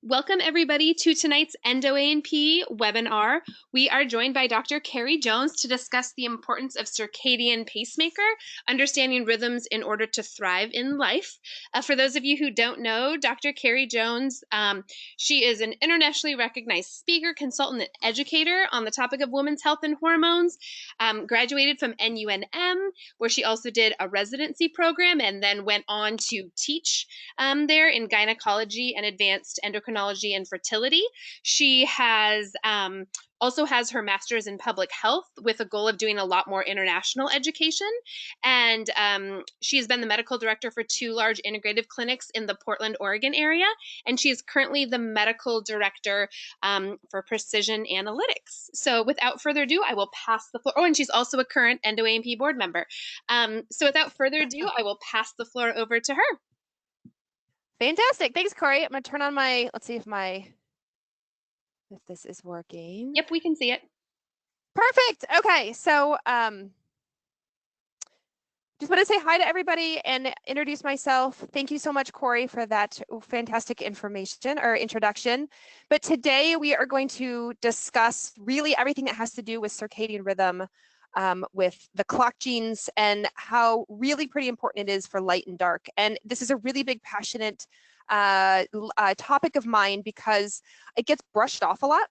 Welcome everybody to tonight's Endo A&P webinar. We are joined by Dr. Carrie Jones to discuss the importance of circadian pacemaker, understanding rhythms in order to thrive in life. For those of you who don't know, Dr. Carrie Jones, she is an internationally recognized speaker, consultant, and educator on the topic of women's health and hormones. Graduated from NUNM, where she also did a residency program and then went on to teach there in gynecology and advanced endocrinology and fertility. She has also has her master's in public health with a goal of doing a lot more international education. And she has been the medical director for 2 large integrative clinics in the Portland, Oregon area. And she is currently the medical director for precision analytics. So without further ado, I will pass the floor. Oh, and she's also a current Endo A&P board member. So without further ado, I will pass the floor over to her. Fantastic. Thanks, Corey. I'm going to turn on my, let's see if this is working. Yep, we can see it. Perfect. Okay. So, just want to say hi to everybody and introduce myself. Thank you so much, Corey, for that fantastic information or introduction. But today we are going to discuss really everything that has to do with circadian rhythm, with the clock genes and how really pretty important it is for light and dark. And this is a really big passionate topic of mine because it gets brushed off a lot.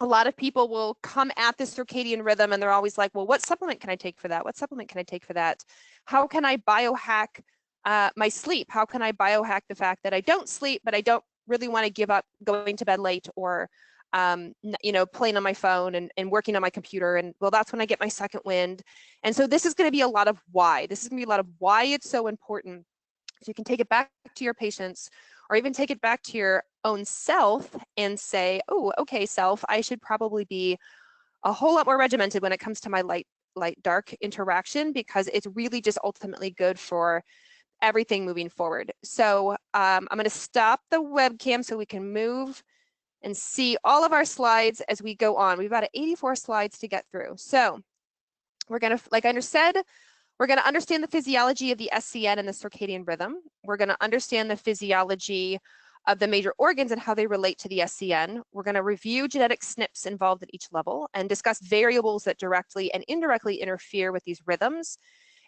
A lot of people will come at this circadian rhythm and they're always like, well, what supplement can I take for that? What supplement can I take for that? How can I biohack my sleep? How can I biohack the fact that I don't sleep, but I don't really want to give up going to bed late or playing on my phone and working on my computer. And well, that's when I get my second wind. And so this is going to be a lot of why. This is going to be a lot of why it's so important. So you can take it back to your patients or even take it back to your own self and say, oh, okay, self, I should probably be a whole lot more regimented when it comes to my light-dark interaction because it's really just ultimately good for everything moving forward. So I'm going to stop the webcam so we can move and see all of our slides as we go on. We've got 84 slides to get through. So we're going to, like I said, we're going to understand the physiology of the SCN and the circadian rhythm. We're going to understand the physiology of the major organs and how they relate to the SCN. We're going to review genetic SNPs involved at each level and discuss variables that directly and indirectly interfere with these rhythms.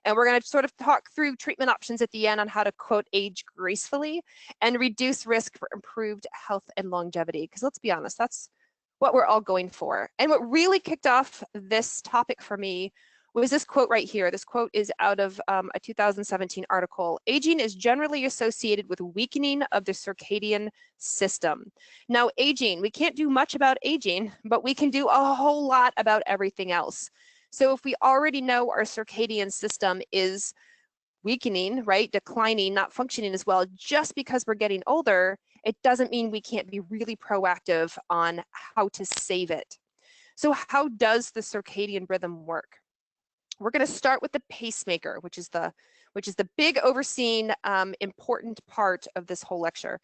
And we're going to sort of talk through treatment options at the end on how to, quote, age gracefully and reduce risk for improved health and longevity. Because let's be honest, that's what we're all going for. And what really kicked off this topic for me was this quote right here. This quote is out of a 2017 article. Aging is generally associated with weakening of the circadian system. Now, aging, we can't do much about aging, but we can do a whole lot about everything else. So if we already know our circadian system is weakening, right, declining, not functioning as well, just because we're getting older, it doesn't mean we can't be really proactive on how to save it. So how does the circadian rhythm work? We're going to start with the pacemaker, which is the big overseen important part of this whole lecture.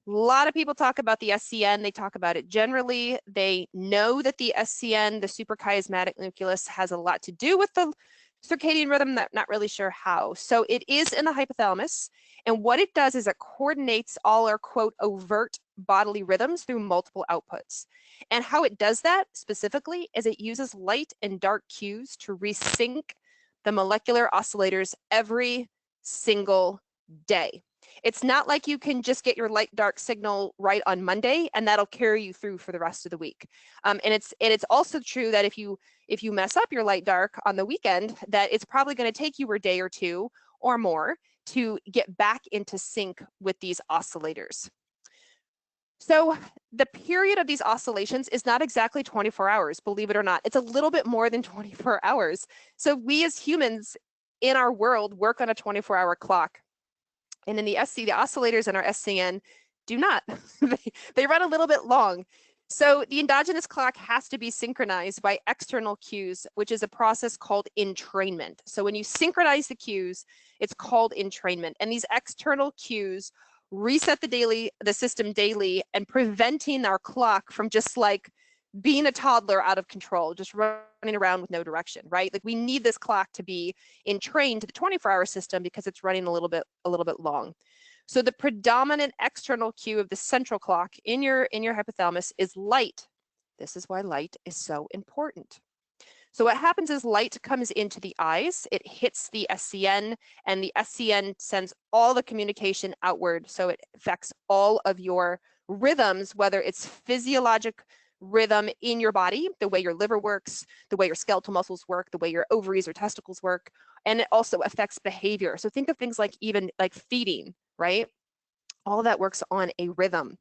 A lot of people talk about the SCN. They talk about it generally. They know that the SCN, the suprachiasmatic nucleus, has a lot to do with the circadian rhythm. Not really sure how. So it is in the hypothalamus. And what it does is it coordinates all our, quote, overt bodily rhythms through multiple outputs. And how it does that specifically is it uses light and dark cues to resync the molecular oscillators every single day. It's not like you can just get your light-dark signal right on Monday and that'll carry you through for the rest of the week. And it's also true that if you mess up your light-dark on the weekend, that it's probably going to take you a day or two or more to get back into sync with these oscillators. So the period of these oscillations is not exactly 24 hours, believe it or not. It's a little bit more than 24 hours. So we as humans in our world work on a 24-hour clock. And in the SC, the oscillators in our SCN do not. They run a little bit long. So the endogenous clock has to be synchronized by external cues, which is a process called entrainment. So when you synchronize the cues, it's called entrainment. And these external cues reset the system daily and preventing our clock from just like being a toddler out of control, just running around with no direction, right? Like we need this clock to be entrained to the 24-hour system because it's running a little bit long. So the predominant external cue of the central clock in your hypothalamus is light. This is why light is so important. So what happens is light comes into the eyes, it hits the SCN, and the SCN sends all the communication outward. So it affects all of your rhythms, whether it's physiologic rhythm in your body, the way your liver works, the way your skeletal muscles work, the way your ovaries or testicles work, and it also affects behavior. So think of things like even like feeding, right? All of that works on a rhythm.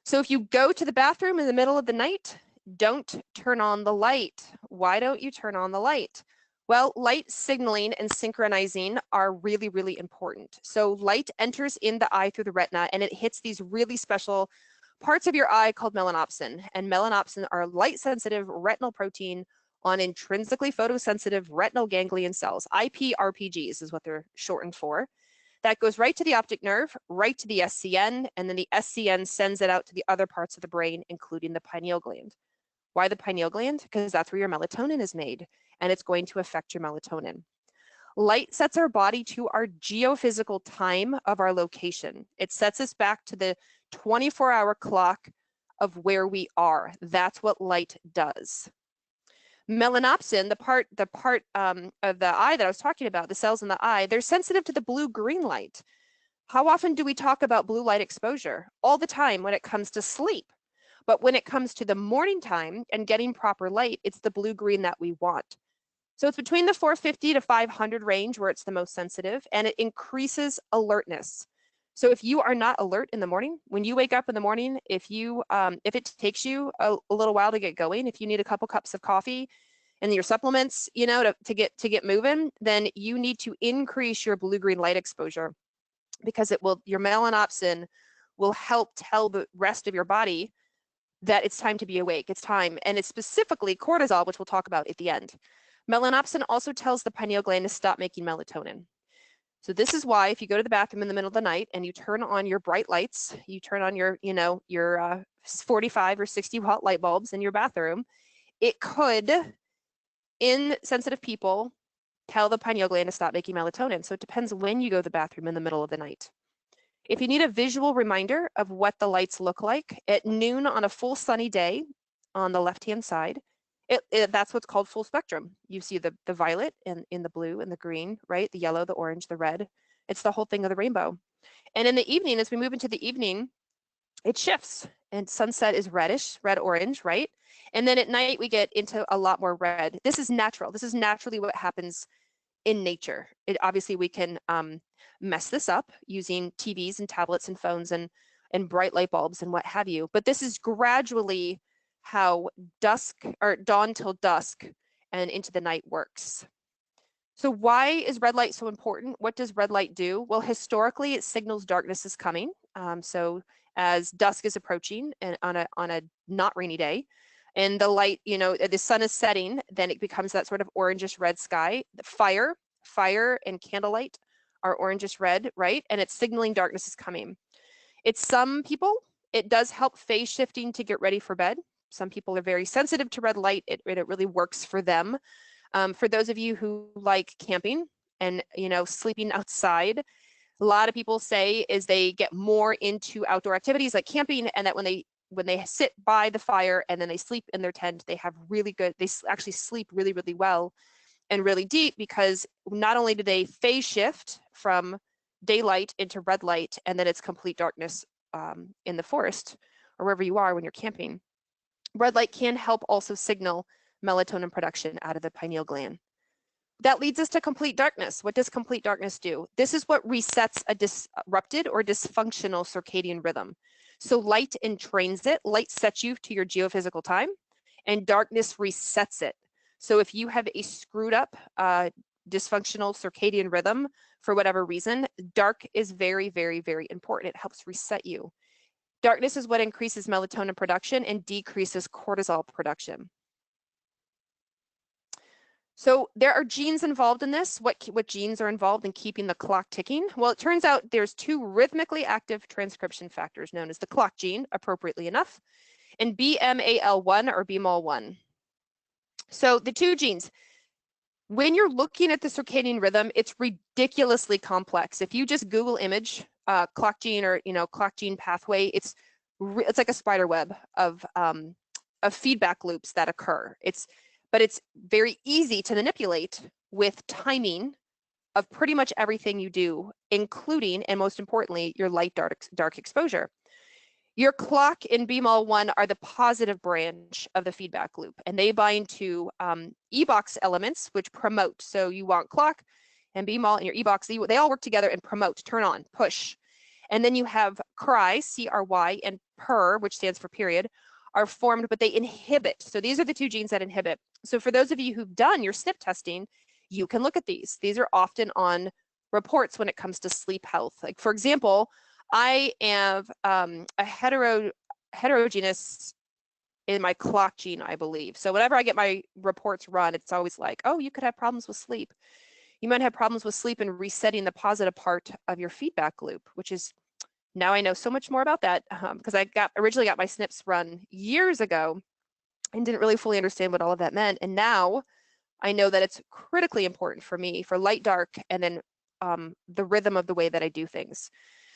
So if you go to the bathroom in the middle of the night, don't turn on the light. Why don't you turn on the light? Well, light signaling and synchronizing are really, really important. So light enters in the eye through the retina and it hits these really special parts of your eye called melanopsin. And melanopsin are light sensitive retinal protein on intrinsically photosensitive retinal ganglion cells. IPRPGs is what they're shortened for. That goes right to the optic nerve, right to the SCN, and then the SCN sends it out to the other parts of the brain, including the pineal gland. Why the pineal gland? Because that's where your melatonin is made, and it's going to affect your melatonin. Light sets our body to our geophysical time of our location. It sets us back to the 24-hour clock of where we are. That's what light does. Melanopsin, the part of the eye that I was talking about, the cells in the eye, they're sensitive to the blue-green light. How often do we talk about blue light exposure? All the time when it comes to sleep. But when it comes to the morning time and getting proper light, it's the blue-green that we want. So it's between the 450 to 500 range where it's the most sensitive, and it increases alertness. So if you are not alert in the morning, when you wake up in the morning, if it takes you a little while to get going, if you need a couple cups of coffee and your supplements, to get moving, then you need to increase your blue-green light exposure because your melanopsin will help tell the rest of your body that it's time to be awake. It's time, and it's specifically cortisol, which we'll talk about at the end. Melanopsin also tells the pineal gland to stop making melatonin. So this is why if you go to the bathroom in the middle of the night and you turn on your bright lights, you turn on your 45 or 60 watt light bulbs in your bathroom, it could, in sensitive people, tell the pineal gland to stop making melatonin. So it depends when you go to the bathroom in the middle of the night. If you need a visual reminder of what the lights look like, at noon on a full sunny day on the left-hand side, that's what's called full spectrum. You see the violet in the blue and the green, right? The yellow, the orange, the red. It's the whole thing of the rainbow. And in the evening, as we move into the evening, it shifts and sunset is reddish, red-orange, right? And then at night, we get into a lot more red. This is natural. This is naturally what happens in nature. Obviously, we can mess this up using TVs and tablets and phones and bright light bulbs and what have you. But this is gradually how dawn till dusk and into the night works. So why is red light so important? What does red light do? Well, historically, it signals darkness is coming. So as dusk is approaching and on a not rainy day, and the light, the sun is setting, then it becomes that sort of orangish red sky. The fire and candlelight are orangish red, right? And it's signaling darkness is coming. It's some people, it does help phase shifting to get ready for bed. Some people are very sensitive to red light. It really works for them. For those of you who like camping and, sleeping outside, a lot of people say is they get more into outdoor activities like camping, and that when they sit by the fire and then they sleep in their tent, they actually sleep really, really well and really deep, because not only do they phase shift from daylight into red light and then it's complete darkness in the forest or wherever you are when you're camping, red light can help also signal melatonin production out of the pineal gland. That leads us to complete darkness. What does complete darkness do? This is what resets a disrupted or dysfunctional circadian rhythm. So light entrains it. Light sets you to your geophysical time, and darkness resets it. So if you have a screwed up dysfunctional circadian rhythm for whatever reason, dark is very, very, very important. It helps reset you. Darkness is what increases melatonin production and decreases cortisol production. So there are genes involved in this. What genes are involved in keeping the clock ticking? Well, it turns out there's two rhythmically active transcription factors known as the clock gene, appropriately enough, and BMAL1 or BMAL1. So the two genes, when you're looking at the circadian rhythm, it's ridiculously complex. If you just Google image clock gene or clock gene pathway, it's like a spider web of feedback loops that occur. But it's very easy to manipulate with timing of pretty much everything you do, including, and most importantly, your light dark exposure. Your clock and BMAL1 are the positive branch of the feedback loop, and they bind to E-box elements, which promote. So you want clock and BMAL and your E-box, they all work together and promote, turn on, push. And then you have CRY, C-R-Y, and PER, which stands for period, are formed, but they inhibit. So these are the two genes that inhibit. So for those of you who've done your SNP testing, you can look at these. These are often on reports when it comes to sleep health. Like, for example, I am a heterogeneous in my clock gene, I believe. So whenever I get my reports run, it's always like, oh, you could have problems with sleep. You might have problems with sleep and resetting the positive part of your feedback loop, which is, now I know so much more about that because I originally got my SNPs run years ago and didn't really fully understand what all of that meant. And now I know that it's critically important for me for light, dark, and then the rhythm of the way that I do things.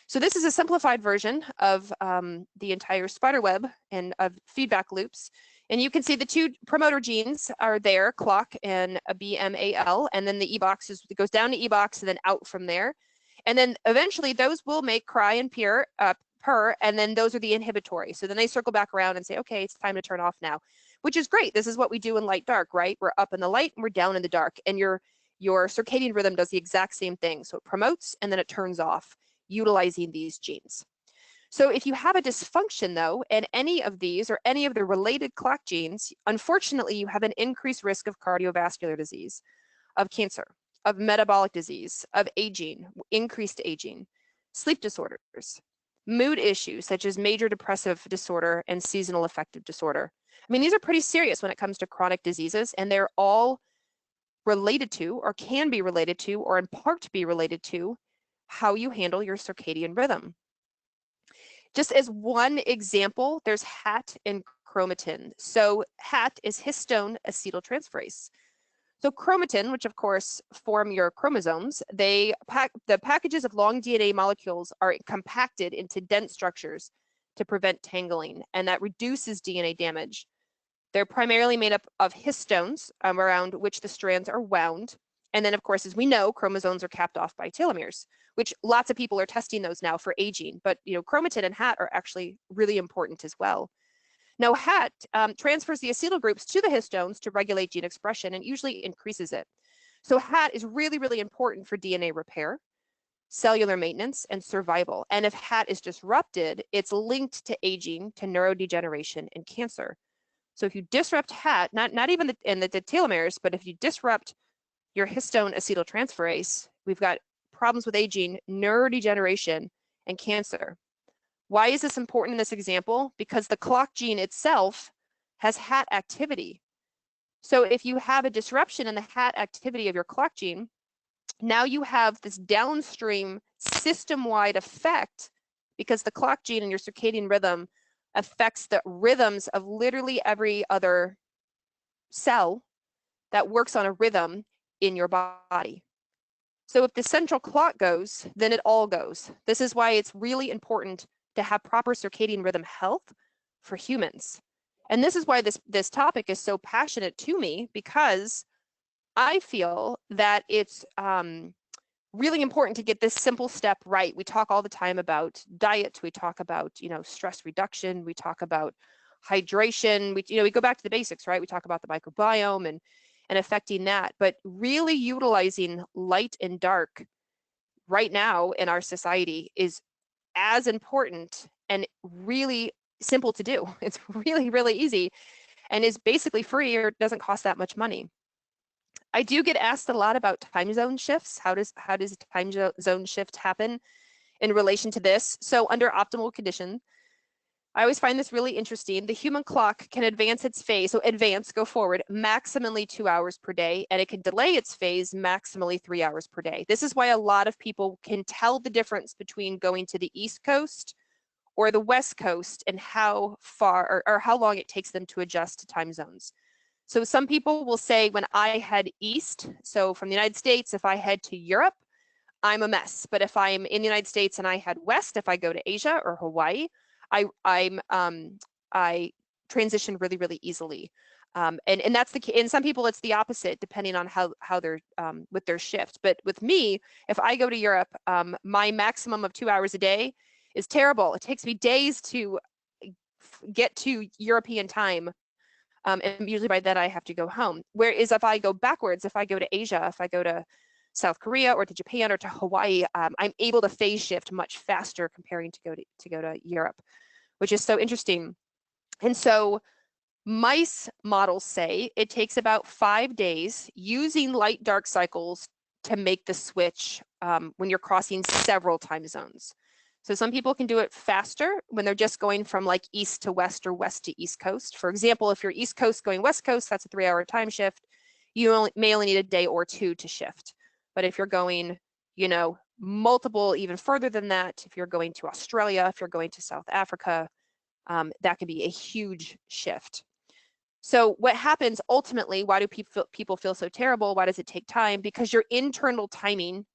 So this is a simplified version of the entire spider web and of feedback loops. And you can see the two promoter genes are there, clock and a BMAL, and then the E-box it goes down to E-box and then out from there. And then eventually those will make CRY and PER, and then those are the inhibitory. So then they circle back around and say, okay, it's time to turn off now, which is great. This is what we do in light dark, right? We're up in the light and we're down in the dark. And your circadian rhythm does the exact same thing. So it promotes and then it turns off, utilizing these genes. So if you have a dysfunction though, in any of these or any of the related clock genes, unfortunately, you have an increased risk of cardiovascular disease, of cancer, of metabolic disease, of aging, increased aging, sleep disorders, mood issues such as major depressive disorder and seasonal affective disorder. I mean, these are pretty serious when it comes to chronic diseases, and they're all related to, or can be related to, or in part be related to, how you handle your circadian rhythm. Just as one example, there's HAT and chromatin. So HAT is histone acetyltransferase. So chromatin, which of course form your chromosomes, the packages of long DNA molecules are compacted into dense structures to prevent tangling, and that reduces DNA damage. They're primarily made up of histones around which the strands are wound. And then, of course, as we know, chromosomes are capped off by telomeres, which lots of people are testing those now for aging. But chromatin and HAT are actually really important as well. Now, HAT transfers the acetyl groups to the histones to regulate gene expression and usually increases it. So HAT is really, really important for DNA repair, cellular maintenance, and survival. And if HAT is disrupted, it's linked to aging, to neurodegeneration, and cancer. So if you disrupt HAT, not even in the telomeres, but if you disrupt your histone acetyltransferase, we've got problems with aging, neurodegeneration, and cancer. Why is this important in this example? Because the clock gene itself has HAT activity. So if you have a disruption in the HAT activity of your clock gene, now you have this downstream system-wide effect because the clock gene in your circadian rhythm affects the rhythms of literally every other cell that works on a rhythm in your body. So if the central clock goes, then it all goes. This is why it's really important to have proper circadian rhythm health for humans. And this is why this topic is so passionate to me, because I feel that it's really important to get this simple step right. We talk all the time about diet. We talk about, stress reduction. We talk about hydration. We go back to the basics, right? We talk about the microbiome and affecting that, but really utilizing light and dark right now in our society is as important and really simple to do. It's really, really easy and is basically free or doesn't cost that much money. I do get asked a lot about time zone shifts. How does time zone shift happen in relation to this? So under optimal condition, I always find this really interesting. The human clock can advance its phase, so go forward, maximally 2 hours per day, and it can delay its phase maximally 3 hours per day. This is why a lot of people can tell the difference between going to the East Coast or the West Coast and how far or how long it takes them to adjust to time zones. So some people will say when I head east, so from the United States, if I head to Europe, I'm a mess. But if I'm in the United States and I head west, if I go to Asia or Hawaii, I transition really, really easily. And that's in some people it's the opposite depending on how they're with their shift. But with me, if I go to Europe, my maximum of 2 hours a day is terrible. It takes me days to get to European time. And usually by then I have to go home. Whereas if I go backwards, if I go to Asia, if I go to South Korea or to Japan or to Hawaii, I'm able to phase shift much faster comparing to go to Europe, which is so interesting. And so mice models say it takes about 5 days using light dark cycles to make the switch when you're crossing several time zones. So some people can do it faster when they're just going from like east to west or west to east coast. For example, if you're east coast going west coast, that's a 3-hour time shift. You may only need a day or two to shift. But if you're going, multiple, even further than that, if you're going to Australia, if you're going to South Africa, that can be a huge shift. So what happens ultimately, why do people feel so terrible? Why does it take time? Because your internal timing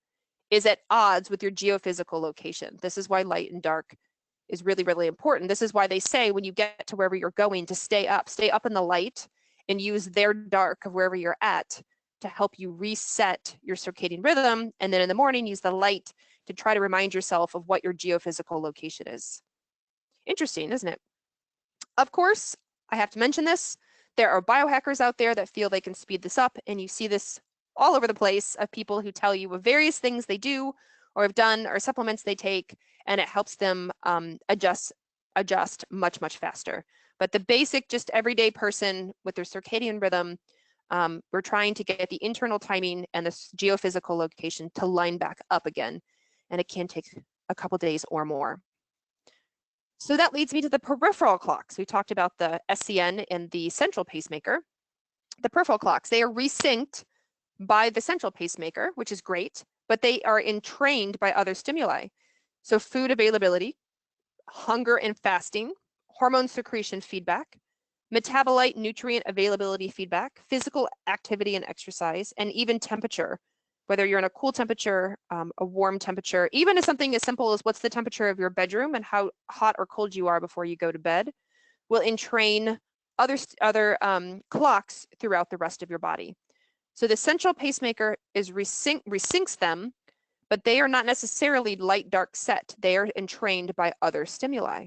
is at odds with your geophysical location. This is why light and dark is really, really important. This is why they say when you get to wherever you're going to stay up in the light and use their dark of wherever you're at to help you reset your circadian rhythm. And then in the morning, use the light to try to remind yourself of what your geophysical location is. Interesting, isn't it? Of course, I have to mention this. There are biohackers out there that feel they can speed this up, and you see this all over the place of people who tell you of various things they do or have done or supplements they take, and it helps them adjust much, much faster. But the basic, just everyday person with their circadian rhythm, we're trying to get the internal timing and the geophysical location to line back up again, and it can take a couple days or more. So that leads me to the peripheral clocks. We talked about the SCN and the central pacemaker. The peripheral clocks, they are resynced by the central pacemaker, which is great, but they are entrained by other stimuli. So food availability, hunger and fasting, hormone secretion feedback, metabolite nutrient availability feedback, physical activity and exercise, and even temperature, whether you're in a cool temperature, a warm temperature, even as something as simple as what's the temperature of your bedroom and how hot or cold you are before you go to bed, will entrain other clocks throughout the rest of your body. So the central pacemaker resyncs them, but they are not necessarily light dark set. They are entrained by other stimuli.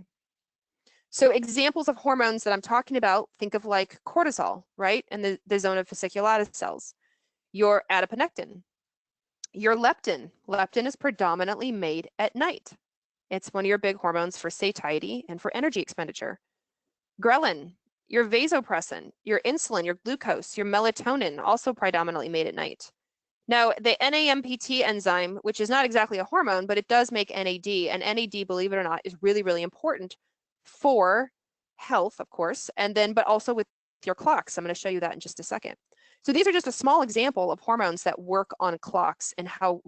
So examples of hormones that I'm talking about, think of like cortisol, right? And the zone of fasciculatus cells, your adiponectin, your leptin. Leptin is predominantly made at night. It's one of your big hormones for satiety and for energy expenditure. Ghrelin, your vasopressin, your insulin, your glucose, your melatonin, also predominantly made at night. Now, the NAMPT enzyme, which is not exactly a hormone, but it does make NAD, and NAD, believe it or not, is really, really important for health, of course, but also with your clocks. I'm going to show you that in just a second. So these are just a small example of hormones that work on clocks and how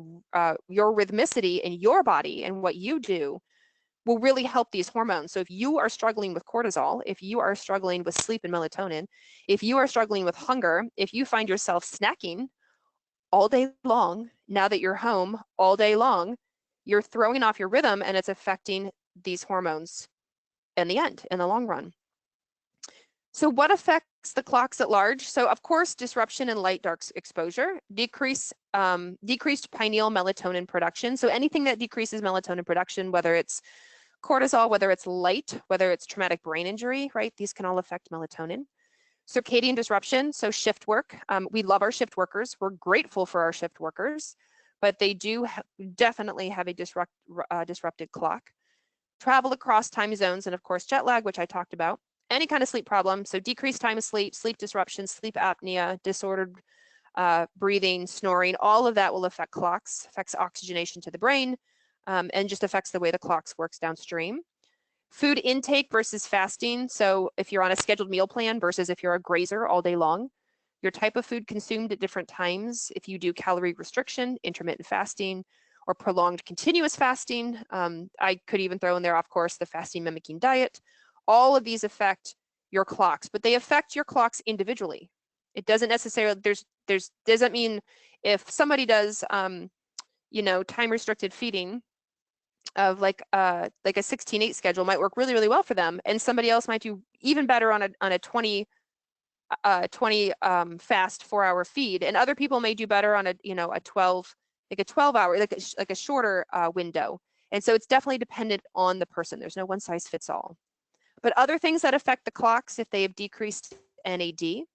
your rhythmicity in your body and what you do will really help these hormones. So if you are struggling with cortisol, if you are struggling with sleep and melatonin, if you are struggling with hunger, if you find yourself snacking all day long, now that you're home all day long, you're throwing off your rhythm and it's affecting these hormones in the long run. So what affects the clocks at large? So of course, disruption in light dark exposure, decreased pineal melatonin production. So anything that decreases melatonin production, whether it's cortisol, whether it's light, whether it's traumatic brain injury, right? These can all affect melatonin. Circadian disruption, so shift work. We love our shift workers. We're grateful for our shift workers, but they do definitely have a disrupted clock. Travel across time zones, and of course, jet lag, which I talked about. Any kind of sleep problem, so decreased time of sleep, sleep disruption, sleep apnea, disordered breathing, snoring, all of that will affect clocks, affects oxygenation to the brain, and just affects the way the clocks works downstream. Food intake versus fasting. So if you're on a scheduled meal plan versus if you're a grazer all day long, your type of food consumed at different times. If you do calorie restriction, intermittent fasting, or prolonged continuous fasting, I could even throw in there, of course, the fasting mimicking diet. All of these affect your clocks, but they affect your clocks individually. It doesn't necessarily, doesn't mean if somebody does time restricted feeding of like a 16/8 schedule might work really, really well for them. And somebody else might do even better on a 20 fast 4-hour feed. And other people may do better on a 12, like a 12-hour, like a shorter window. And so it's definitely dependent on the person. There's no one size fits all. But other things that affect the clocks, if they have decreased NAD,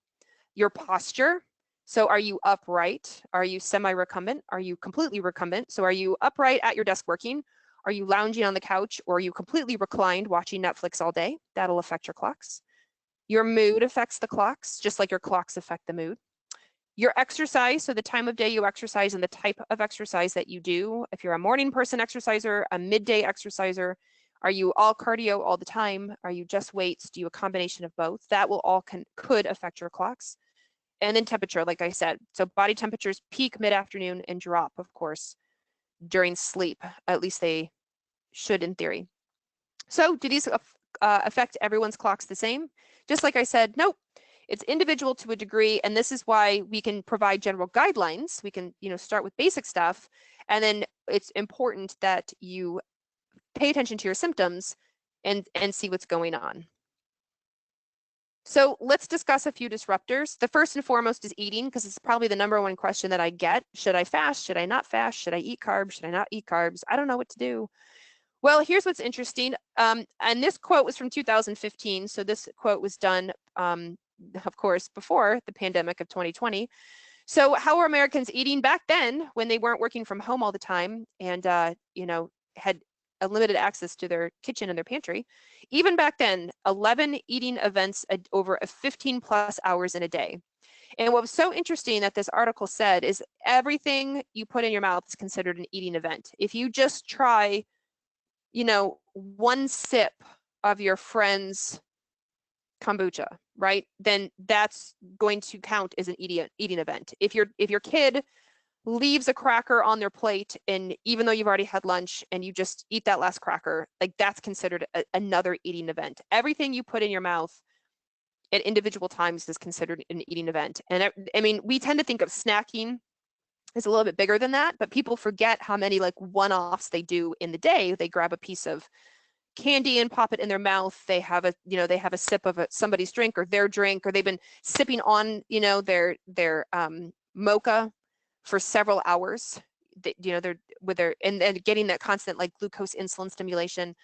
your posture. So are you upright? Are you semi-recumbent? Are you completely recumbent? So are you upright at your desk working? Are you lounging on the couch, or are you completely reclined watching Netflix all day? That'll affect your clocks. Your mood affects the clocks, just like your clocks affect the mood. Your exercise, so the time of day you exercise and the type of exercise that you do. If you're a morning person exerciser, a midday exerciser, are you all cardio all the time? Are you just weights? Do you a combination of both? That will all could affect your clocks. And then temperature, like I said. So body temperatures peak mid-afternoon and drop, of course, during sleep. At least they should in theory. So do these affect everyone's clocks the same? Just like I said, nope. It's individual to a degree, and this is why we can provide general guidelines. We can, start with basic stuff, and then it's important that you pay attention to your symptoms and see what's going on. So let's discuss a few disruptors. The first and foremost is eating, because it's probably the number one question that I get. Should I fast? Should I not fast? Should I eat carbs? Should I not eat carbs? I don't know what to do. Well, here's what's interesting. And this quote was from 2015. So this quote was done, of course, before the pandemic of 2020. So how were Americans eating back then when they weren't working from home all the time and, had a limited access to their kitchen and their pantry? Even back then, 11 eating events over 15 plus hours in a day. And what was so interesting that this article said is everything you put in your mouth is considered an eating event. If you just try one sip of your friend's kombucha, right? Then that's going to count as an eating event. If your kid leaves a cracker on their plate, and even though you've already had lunch and you just eat that last cracker, like that's considered another eating event. Everything you put in your mouth at individual times is considered an eating event. And I mean, we tend to think of snacking is a little bit bigger than that, but people forget how many like one-offs they do in the day. They grab a piece of candy and pop it in their mouth. They have a sip of somebody's drink or their drink, or they've been sipping on their mocha for several hours. They're with their and getting that constant like glucose insulin stimulation.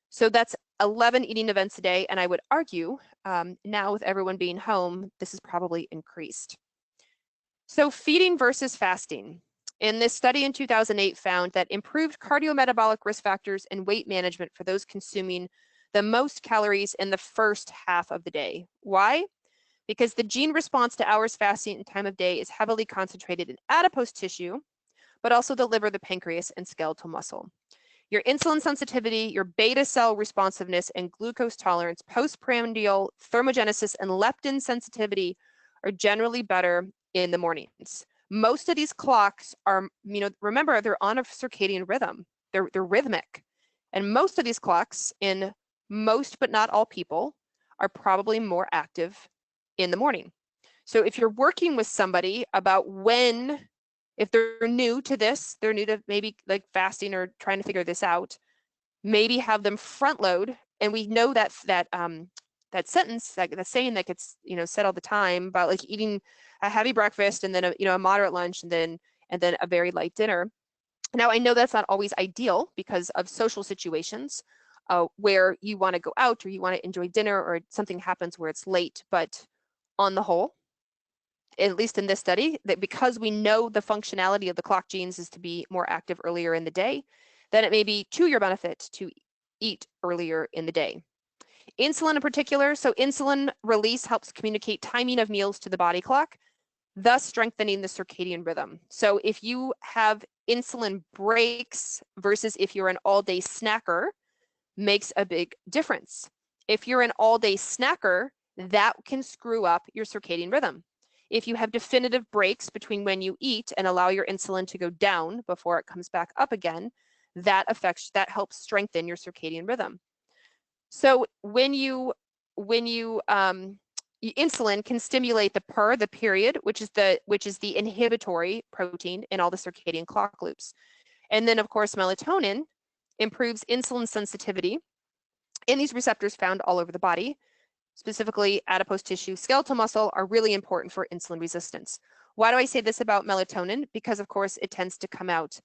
So that's 11 eating events a day, and I would argue now with everyone being home, this is probably increased. So feeding versus fasting. In this study in 2008 found that improved cardiometabolic risk factors and weight management for those consuming the most calories in the first half of the day. Why? Because the gene response to hours fasting and time of day is heavily concentrated in adipose tissue, but also the liver, the pancreas, and skeletal muscle. Your insulin sensitivity, your beta cell responsiveness, and glucose tolerance, postprandial thermogenesis, and leptin sensitivity are generally better in the mornings. Most of these clocks are, remember, they're on a circadian rhythm. They're rhythmic. And most of these clocks in most but not all people are probably more active in the morning. So if you're working with somebody about if they're new to this, they're new to maybe like fasting or trying to figure this out, maybe have them front load. And we know that sentence, that saying that gets said all the time about like eating a heavy breakfast and then a moderate lunch and then a very light dinner. Now I know that's not always ideal because of social situations where you want to go out or you want to enjoy dinner or something happens where it's late, but on the whole, at least in this study, that because we know the functionality of the clock genes is to be more active earlier in the day, then it may be to your benefit to eat earlier in the day. Insulin in particular, so insulin release helps communicate timing of meals to the body clock, thus strengthening the circadian rhythm. So if you have insulin breaks versus if you're an all-day snacker, makes a big difference. If you're an all-day snacker, that can screw up your circadian rhythm. If you have definitive breaks between when you eat and allow your insulin to go down before it comes back up again, that helps strengthen your circadian rhythm. So when you insulin can stimulate the period, which is the inhibitory protein in all the circadian clock loops. And then, of course, melatonin improves insulin sensitivity in these receptors found all over the body. Specifically, adipose tissue, skeletal muscle are really important for insulin resistance. Why do I say this about melatonin? Because, of course, it tends to come out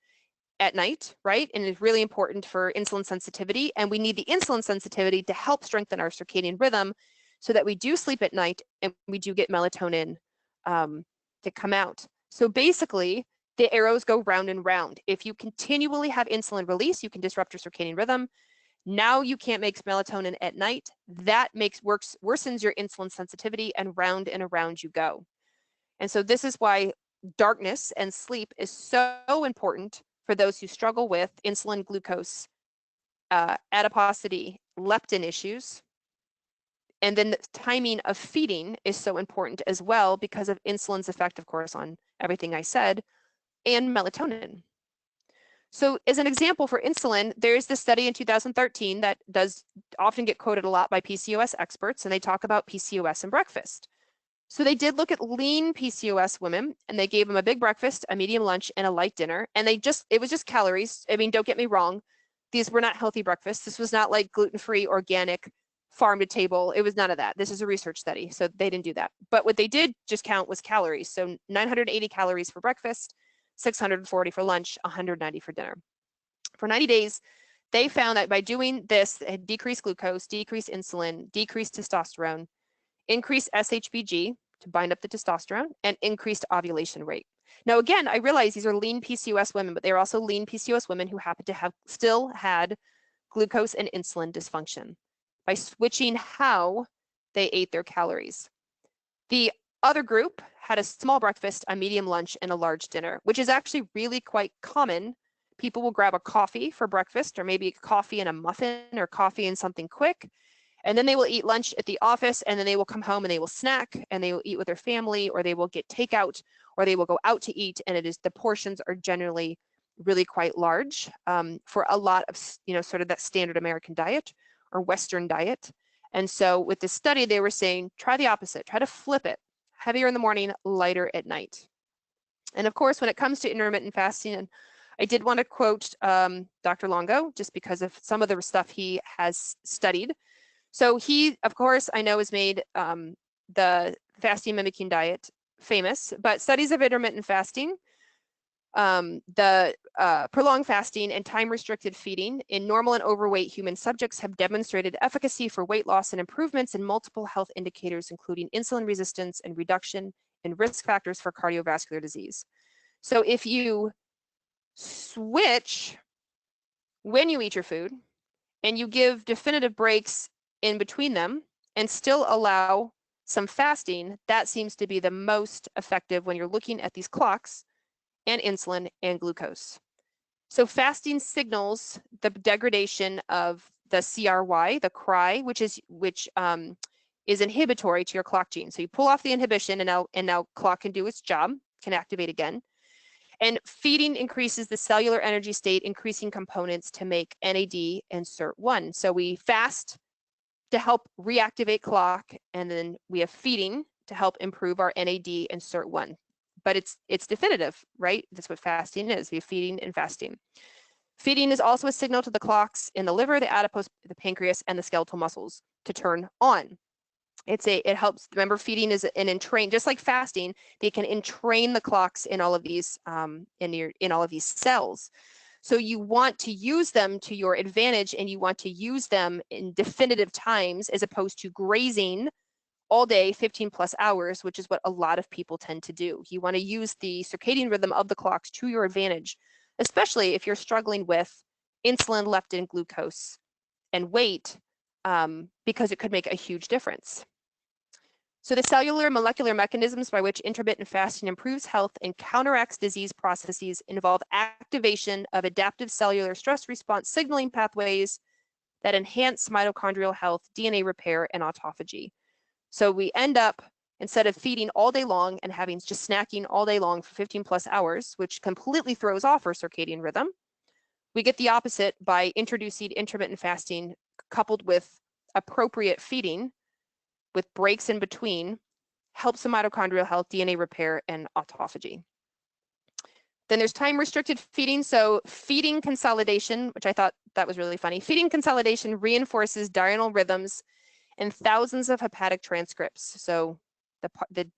at night, right? And it's really important for insulin sensitivity. And we need the insulin sensitivity to help strengthen our circadian rhythm so that we do sleep at night and we do get melatonin to come out. So basically, the arrows go round and round. If you continually have insulin release, you can disrupt your circadian rhythm. Now you can't make melatonin at night. That worsens your insulin sensitivity, and around you go. And so this is why darkness and sleep is so important for those who struggle with insulin, glucose, adiposity, leptin issues. And then the timing of feeding is so important as well because of insulin's effect, of course, on everything I said, and melatonin. So as an example for insulin, there's this study in 2013 that does often get quoted a lot by PCOS experts, and they talk about PCOS and breakfast. So they did look at lean PCOS women, and they gave them a big breakfast, a medium lunch, and a light dinner. And it was just calories. I mean, don't get me wrong. These were not healthy breakfasts. This was not like gluten-free, organic, farm to table. It was none of that. This is a research study, so they didn't do that. But what they did just count was calories. So 980 calories for breakfast, 640 for lunch, 190 for dinner. For 90 days, they found that by doing this, it had decreased glucose, decreased insulin, decreased testosterone, increased SHBG to bind up the testosterone, and increased ovulation rate. Now, again, I realize these are lean PCOS women, but they're also lean PCOS women who happen to have still had glucose and insulin dysfunction by switching how they ate their calories. The other group had a small breakfast, a medium lunch, and a large dinner, which is actually really quite common. People will grab a coffee for breakfast, or maybe coffee and a muffin, or coffee and something quick. And then they will eat lunch at the office, and then they will come home and they will snack, and they will eat with their family, or they will get takeout, or they will go out to eat. And the portions are generally really quite large for a lot of, sort of that standard American diet or Western diet. And so with this study, they were saying, try the opposite, try to flip it. Heavier in the morning, lighter at night. And of course, when it comes to intermittent fasting, and I did want to quote Dr. Longo, just because of some of the stuff he has studied. So he, of course, I know has made the fasting mimicking diet famous, but studies of intermittent fasting, the prolonged fasting and time-restricted feeding in normal and overweight human subjects have demonstrated efficacy for weight loss and improvements in multiple health indicators, including insulin resistance and reduction in risk factors for cardiovascular disease. So if you switch when you eat your food and you give definitive breaks in between them and still allow some fasting, that seems to be the most effective when you're looking at these clocks and insulin and glucose. So fasting signals the degradation of the CRY, the cry, which is inhibitory to your clock gene. So you pull off the inhibition, and now clock can do its job, can activate again. And feeding increases the cellular energy state, increasing components to make NAD and SIRT1. So we fast to help reactivate clock, and then we have feeding to help improve our NAD and SIRT1. But it's definitive, right? That's what fasting is. We have feeding and fasting. Feeding is also a signal to the clocks in the liver, the adipose, the pancreas, and the skeletal muscles to turn on. It helps. Remember, feeding is an entrain, just like fasting. They can entrain the clocks in all of these in all of these cells. So you want to use them to your advantage, and you want to use them in definitive times as opposed to grazing all day, 15 plus hours, which is what a lot of people tend to do. You want to use the circadian rhythm of the clocks to your advantage, especially if you're struggling with insulin, leptin, glucose, and weight, because it could make a huge difference. So the cellular molecular mechanisms by which intermittent fasting improves health and counteracts disease processes involve activation of adaptive cellular stress response signaling pathways that enhance mitochondrial health, DNA repair, and autophagy. So we end up, instead of feeding all day long and having just snacking all day long for 15 plus hours, which completely throws off our circadian rhythm, we get the opposite by introducing intermittent fasting coupled with appropriate feeding with breaks in between helps the mitochondrial health, DNA repair, and autophagy. Then there's time-restricted feeding. So feeding consolidation, which I thought that was really funny. Feeding consolidation reinforces diurnal rhythms and thousands of hepatic transcripts. So the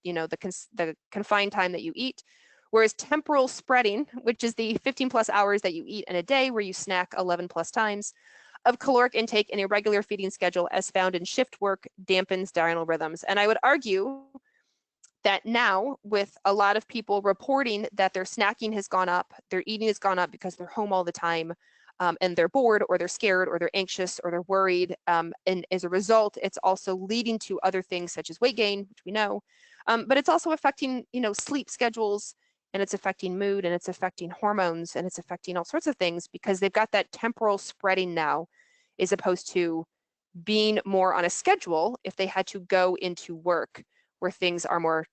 confined time that you eat. Whereas temporal spreading, which is the 15 plus hours that you eat in a day where you snack 11 plus times, of caloric intake in a regular feeding schedule as found in shift work dampens diurnal rhythms. And I would argue that now, with a lot of people reporting that their snacking has gone up, their eating has gone up because they're home all the time, and they're bored or they're scared or they're anxious or they're worried. And as a result, it's also leading to other things such as weight gain, which we know, but it's also affecting, sleep schedules, and it's affecting mood, and it's affecting hormones, and it's affecting all sorts of things because they've got that temporal spreading now, as opposed to being more on a schedule if they had to go into work where things are more,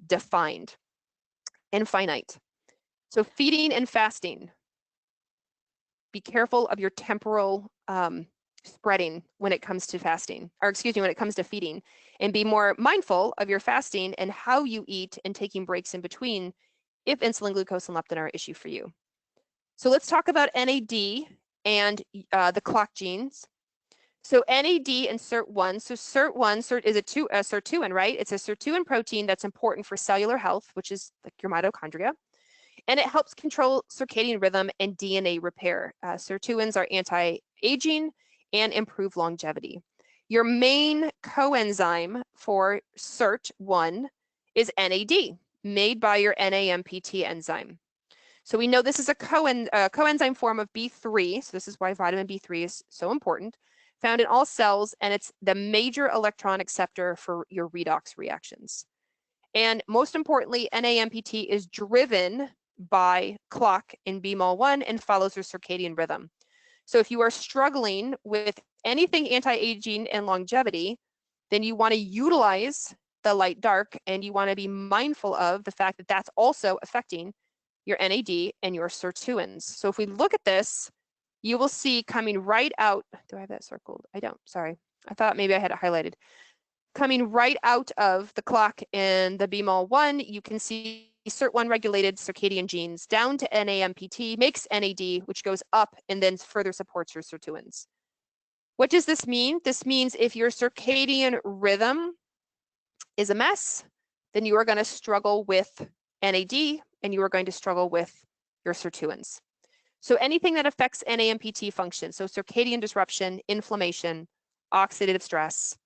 defined and finite. So feeding and fasting. Be careful of your temporal spreading when it comes to fasting, or excuse me, when it comes to feeding, and be more mindful of your fasting and how you eat and taking breaks in between if insulin, glucose, and leptin are an issue for you. So let's talk about NAD and the clock genes. So NAD and SIRT1. So SIRT1 is a sirtuin, right? It's a sirtuin protein that's important for cellular health, which is like your mitochondria. And it helps control circadian rhythm and DNA repair. Sirtuins are anti-aging and improve longevity. Your main coenzyme for SIRT1 is NAD, made by your NAMPT enzyme. So we know this is a coenzyme form of B3, so this is why vitamin B3 is so important, found in all cells, and it's the major electron acceptor for your redox reactions. And most importantly, NAMPT is driven by clock in BMAL1 and follows your circadian rhythm. So if you are struggling with anything anti-aging and longevity, then you want to utilize the light dark, and you want to be mindful of the fact that that's also affecting your NAD and your sirtuins. So if we look at this, you will see coming right out, do I have that circled? I don't, sorry. I thought maybe I had it highlighted. Coming right out of the clock in the BMAL1, you can see SIRT1 regulated circadian genes down to NAMPT, makes NAD, which goes up and then further supports your sirtuins. What does this mean? This means if your circadian rhythm is a mess, then you are going to struggle with NAD and you are going to struggle with your sirtuins. So anything that affects NAMPT function, so circadian disruption, inflammation, oxidative stress,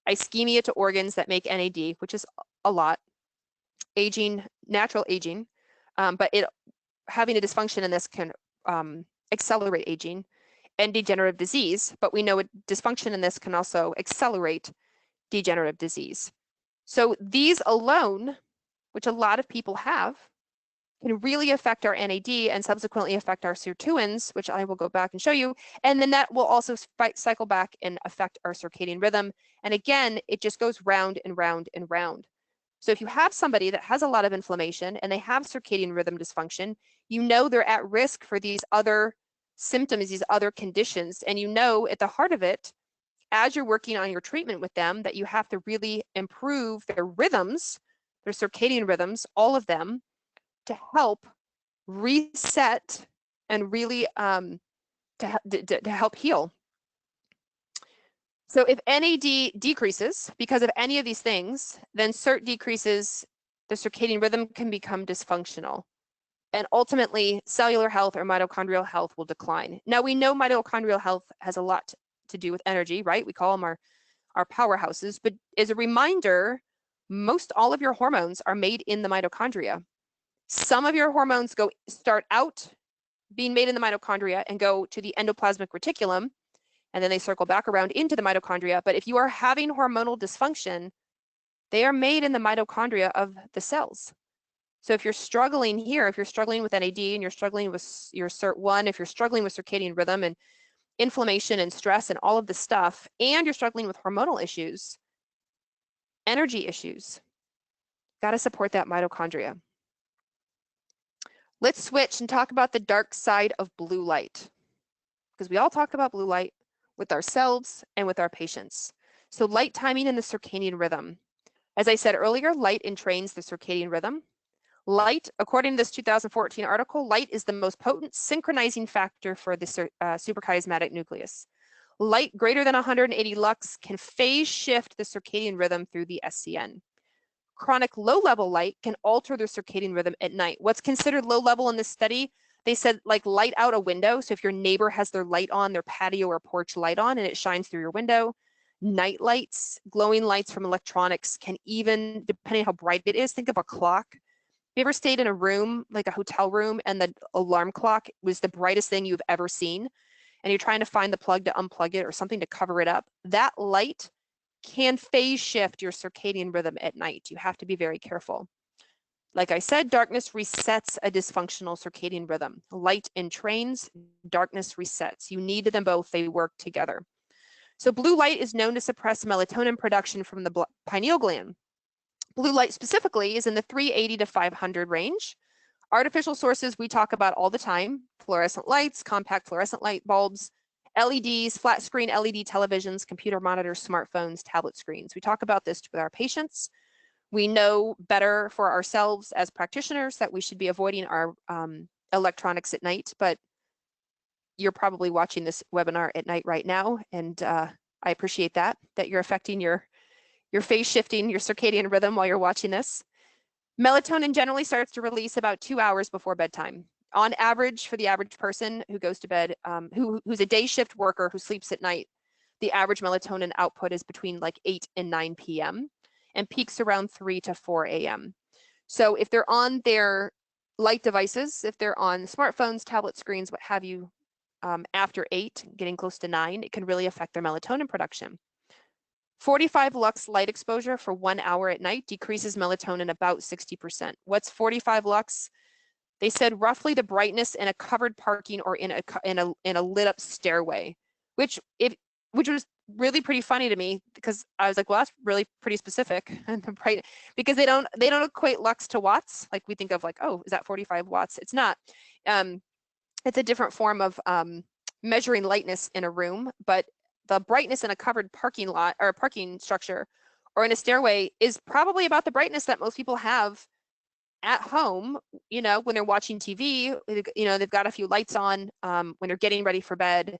ischemia to organs that make NAD, which is a lot, aging, natural aging, but having a dysfunction in this can accelerate aging, and degenerative disease, but we know a dysfunction in this can also accelerate degenerative disease. So these alone, which a lot of people have, can really affect our NAD and subsequently affect our sirtuins, which I will go back and show you. And then that will also cycle back and affect our circadian rhythm. And again, it just goes round and round and round. So if you have somebody that has a lot of inflammation and they have circadian rhythm dysfunction, you know they're at risk for these other symptoms, these other conditions. And you know at the heart of it, as you're working on your treatment with them, that you have to really improve their rhythms, their circadian rhythms, all of them, to help reset and really to help heal. So if NAD decreases because of any of these things, then SIRT decreases, the circadian rhythm can become dysfunctional. And ultimately, cellular health or mitochondrial health will decline. Now, we know mitochondrial health has a lot to do with energy, right? We call them our powerhouses. But as a reminder, most all of your hormones are made in the mitochondria. Some of your hormones start out being made in the mitochondria and go to the endoplasmic reticulum, and then they circle back around into the mitochondria. But if you are having hormonal dysfunction, they are made in the mitochondria of the cells. So if you're struggling here, if you're struggling with NAD and you're struggling with your SIRT1, if you're struggling with circadian rhythm and inflammation and stress and all of this stuff, and you're struggling with hormonal issues, energy issues, got to support that mitochondria. Let's switch and talk about the dark side of blue light, because we all talk about blue light with ourselves and with our patients. So light timing and the circadian rhythm. As I said earlier, light entrains the circadian rhythm. Light, according to this 2014 article, light is the most potent synchronizing factor for the suprachiasmatic nucleus. Light greater than 180 lux can phase shift the circadian rhythm through the SCN. Chronic low-level light can alter the circadian rhythm at night. What's considered low-level in this study, they said like light out a window. So if your neighbor has their light on, their patio or porch light on, and it shines through your window, night lights, glowing lights from electronics can even, depending on how bright it is, think of a clock. Have you ever stayed in a room, like a hotel room, and the alarm clock was the brightest thing you've ever seen, and you're trying to find the plug to unplug it or something to cover it up? That light can phase shift your circadian rhythm at night. You have to be very careful. Like I said, darkness resets a dysfunctional circadian rhythm. Light entrains, darkness resets. You need them both, they work together. So blue light is known to suppress melatonin production from the pineal gland. Blue light specifically is in the 380 to 500 range. Artificial sources we talk about all the time: fluorescent lights, compact fluorescent light bulbs, LEDs, flat screen LED televisions, computer monitors, smartphones, tablet screens. We talk about this with our patients. We know better for ourselves as practitioners that we should be avoiding our electronics at night, but you're probably watching this webinar at night right now, and I appreciate that you're affecting your phase shifting, your circadian rhythm while you're watching this. Melatonin generally starts to release about 2 hours before bedtime. On average, for the average person who goes to bed, who's a day shift worker who sleeps at night, the average melatonin output is between like 8 and 9 p.m. and peaks around 3 to 4 a.m. So if they're on their light devices, if they're on smartphones, tablet screens, what have you, after 8, getting close to 9, it can really affect their melatonin production. 45 lux light exposure for 1 hour at night decreases melatonin about 60%. What's 45 lux? They said roughly the brightness in a covered parking or in a lit up stairway, which was really pretty funny to me, because I was like, well, that's really pretty specific, and bright, because they don't equate lux to watts like we think of, like, oh, is that 45 watts? It's not. It's a different form of measuring lightness in a room, but the brightness in a covered parking lot or a parking structure or in a stairway is probably about the brightness that most people have at home, when they're watching TV, they've got a few lights on when they're getting ready for bed,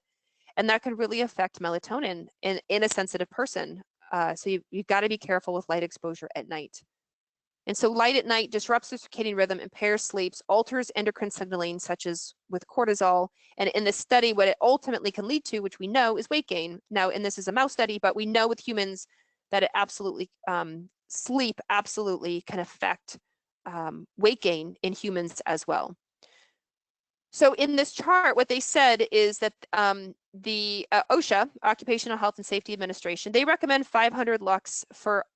and that can really affect melatonin in a sensitive person. So you've got to be careful with light exposure at night. And so light at night disrupts the circadian rhythm, impairs sleeps, alters endocrine signaling, such as with cortisol. And in this study, what it ultimately can lead to, which we know, is weight gain. Now, and this is a mouse study, but we know with humans that it absolutely, sleep absolutely can affect weight gain in humans as well. So in this chart, what they said is that the OSHA, Occupational Health and Safety Administration, they recommend 500 lux for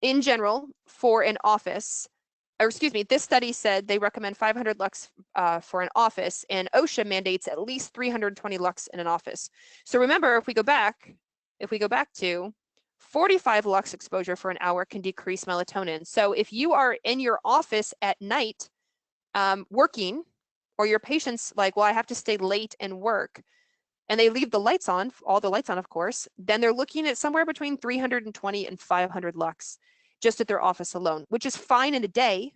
in general for an office, or excuse me, this study said they recommend 500 lux for an office, and OSHA mandates at least 320 lux in an office. So remember, if we go back to 45 lux exposure for an hour can decrease melatonin. So if you are in your office at night working, or your patient's like, well, I have to stay late and work, and they leave the lights on, all the lights on, of course, then they're looking at somewhere between 320 and 500 lux just at their office alone, which is fine in a day.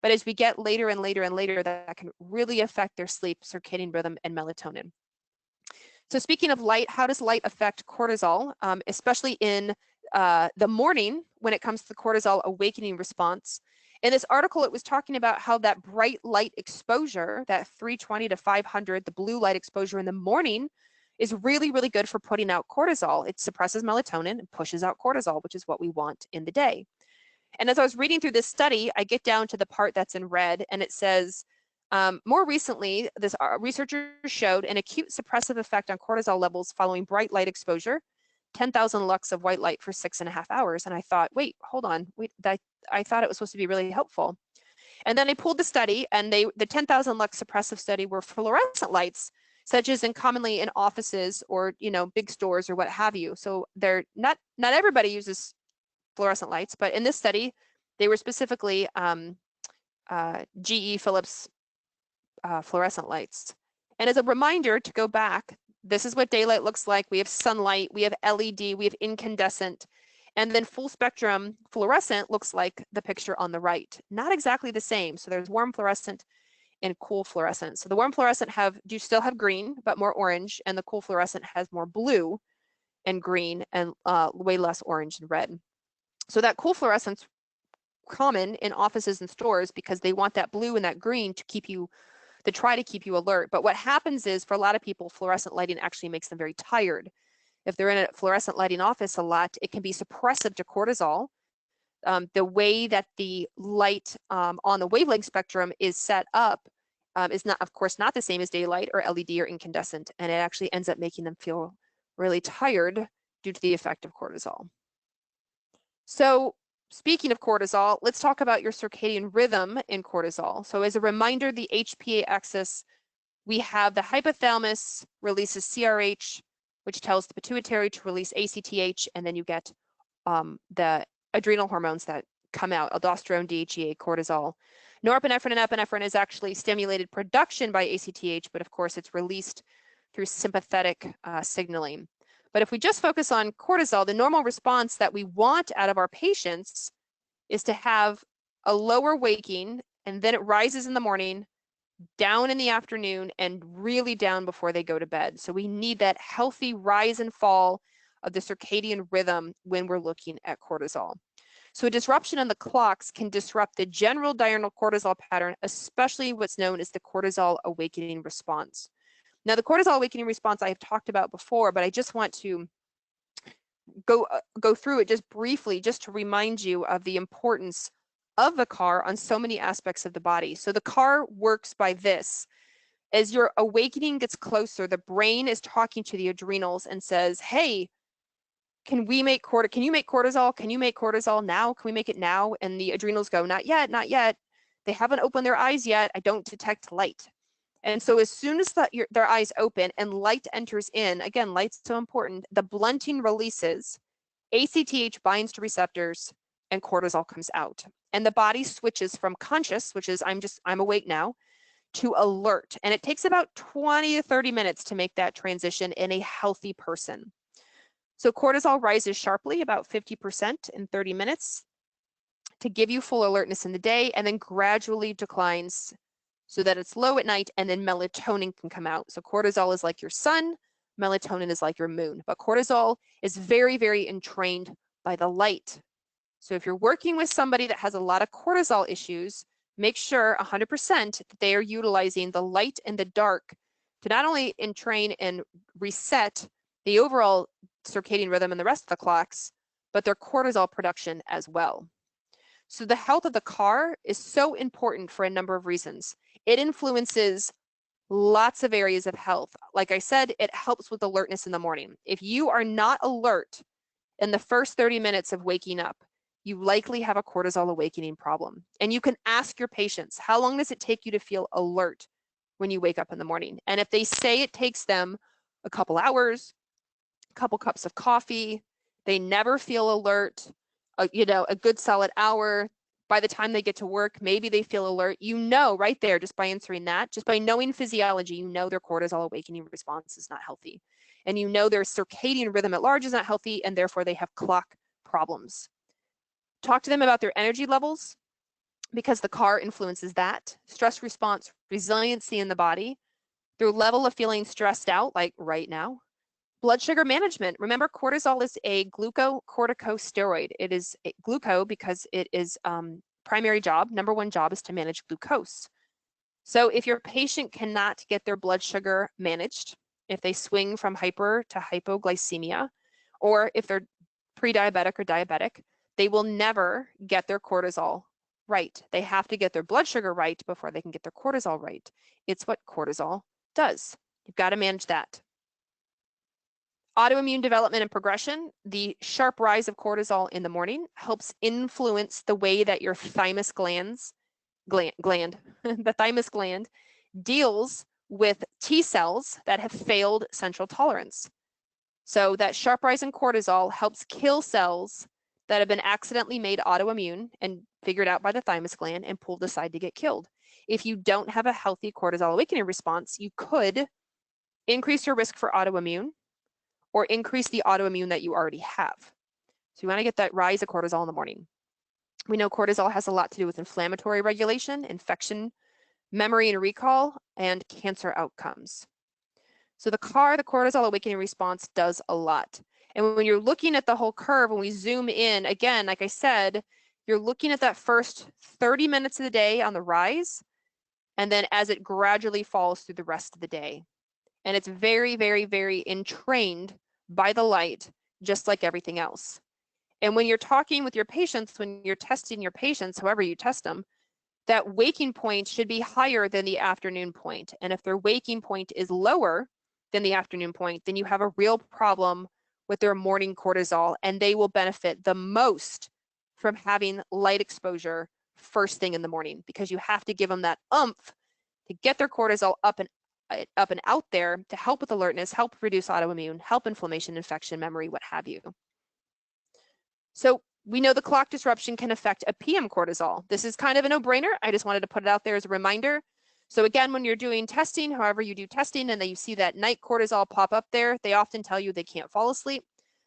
But as we get later and later and later, that can really affect their sleep, circadian rhythm, and melatonin. So speaking of light, how does light affect cortisol, especially in the morning when it comes to the cortisol awakening response? In this article, it was talking about how that bright light exposure, that 320 to 500, the blue light exposure in the morning, is really, really good for putting out cortisol. It suppresses melatonin and pushes out cortisol, which is what we want in the day. And as I was reading through this study, I get down to the part that's in red, and it says, more recently, this researchers showed an acute suppressive effect on cortisol levels following bright light exposure, 10,000 lux of white light for 6.5 hours. And I thought, wait, hold on, I thought it was supposed to be really helpful. And then I pulled the study, and the 10,000 lux suppressive study were fluorescent lights, such as commonly in offices or big stores or what have you. So they're not everybody uses fluorescent lights, but in this study, they were specifically GE Philips fluorescent lights. And as a reminder to go back, This is what daylight looks like. We have sunlight, we have LED, we have incandescent, and then full spectrum fluorescent looks like the picture on the right. Not exactly the same. So there's warm fluorescent and cool fluorescent. So the warm fluorescent do still have green, but more orange, and the cool fluorescent has more blue and green and way less orange and red. So that cool fluorescent's common in offices and stores because they want that blue and that green to try to keep you alert. But what happens is for a lot of people, fluorescent lighting actually makes them very tired. If they're in a fluorescent lighting office a lot, it can be suppressive to cortisol. The way that the light on the wavelength spectrum is set up is not, of course, not the same as daylight or LED or incandescent, and it actually ends up making them feel really tired due to the effect of cortisol. So speaking of cortisol, let's talk about your circadian rhythm in cortisol. So as a reminder, the HPA axis, we have the hypothalamus releases CRH, which tells the pituitary to release ACTH, and then you get the adrenal hormones that come out, aldosterone, DHEA, cortisol. Norepinephrine and epinephrine is actually stimulated production by ACTH, but of course it's released through sympathetic signaling. But if we just focus on cortisol, the normal response that we want out of our patients is to have a lower waking, and then it rises in the morning, down in the afternoon, and really down before they go to bed. So we need that healthy rise and fall of the circadian rhythm when we're looking at cortisol. So a disruption in the clocks can disrupt the general diurnal cortisol pattern, especially what's known as the cortisol awakening response. Now, the cortisol awakening response I have talked about before, but I just want to go through it just briefly, just to remind you of the importance of the car on so many aspects of the body. So the car works by this. As your awakening gets closer, the brain is talking to the adrenals and says, hey, can you make cortisol? Can you make cortisol now? Can we make it now? And the adrenals go, not yet, not yet. They haven't opened their eyes yet. I don't detect light. And so as soon as their eyes open and light enters in, again, light's so important, the blunting releases, ACTH binds to receptors, and cortisol comes out. And the body switches from conscious, which is I'm awake now, to alert. And it takes about 20 to 30 minutes to make that transition in a healthy person. So cortisol rises sharply, about 50% in 30 minutes to give you full alertness in the day, and then gradually declines so that it's low at night, and then melatonin can come out. So cortisol is like your sun, melatonin is like your moon, but cortisol is very, very entrained by the light. So if you're working with somebody that has a lot of cortisol issues, make sure 100% that they are utilizing the light and the dark to not only entrain and reset the overall circadian rhythm and the rest of the clocks, but their cortisol production as well. So the health of the car is so important for a number of reasons. It influences lots of areas of health. Like I said, it helps with alertness in the morning. If you are not alert in the first 30 minutes of waking up, you likely have a cortisol awakening problem. And you can ask your patients, how long does it take you to feel alert when you wake up in the morning? And if they say it takes them a couple hours, a couple cups of coffee, they never feel alert, a good solid hour. By the time they get to work, maybe they feel alert. You know right there, just by answering that, just by knowing physiology, you know their cortisol awakening response is not healthy. And you know their circadian rhythm at large is not healthy, and therefore they have clock problems. Talk to them about their energy levels, because the car influences that. Stress response, resiliency in the body, their level of feeling stressed out, like right now. Blood sugar management. Remember, cortisol is a glucocorticosteroid. It is gluco because it is primary job, number one job is to manage glucose. So if your patient cannot get their blood sugar managed, if they swing from hyper to hypoglycemia, or if they're pre-diabetic or diabetic, they will never get their cortisol right. They have to get their blood sugar right before they can get their cortisol right. It's what cortisol does. You've got to manage that. Autoimmune development and progression, the sharp rise of cortisol in the morning helps influence the way that your thymus the thymus gland deals with T cells that have failed central tolerance. So that sharp rise in cortisol helps kill cells that have been accidentally made autoimmune and figured out by the thymus gland and pulled aside to get killed. If you don't have a healthy cortisol awakening response, you could increase your risk for autoimmune, or increase the autoimmune that you already have. So you want to get that rise of cortisol in the morning. We know cortisol has a lot to do with inflammatory regulation, infection, memory and recall, and cancer outcomes. So the cortisol awakening response does a lot. And when you're looking at the whole curve, when we zoom in, again, like I said, you're looking at that first 30 minutes of the day on the rise, and then as it gradually falls through the rest of the day. And it's very, very, very entrained by the light, just like everything else. And when you're talking with your patients, when you're testing your patients, however you test them, that waking point should be higher than the afternoon point. And if their waking point is lower than the afternoon point, then you have a real problem with their morning cortisol, and they will benefit the most from having light exposure first thing in the morning, because you have to give them that oomph to get their cortisol up and out there to help with alertness, help reduce autoimmune, help inflammation, infection, memory, what have you. So we know the clock disruption can affect a PM cortisol. This is kind of a no-brainer. I just wanted to put it out there as a reminder. So again, when you're doing testing, however you do testing, and then you see that night cortisol pop up there, they often tell you they can't fall asleep,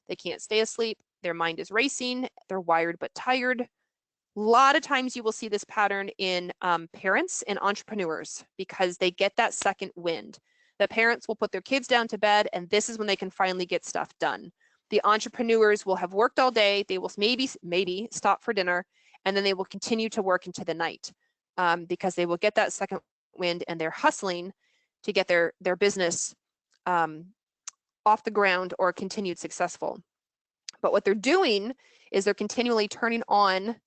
they can't stay asleep, their mind is racing, they're wired but tired. A lot of times you will see this pattern in parents and entrepreneurs, because they get that second wind. The parents will put their kids down to bed, and this is when they can finally get stuff done. The entrepreneurs will have worked all day, they will maybe stop for dinner, and then they will continue to work into the night, because they will get that second wind, and they're hustling to get their business off the ground or continued successful. But what they're doing is they're continually turning on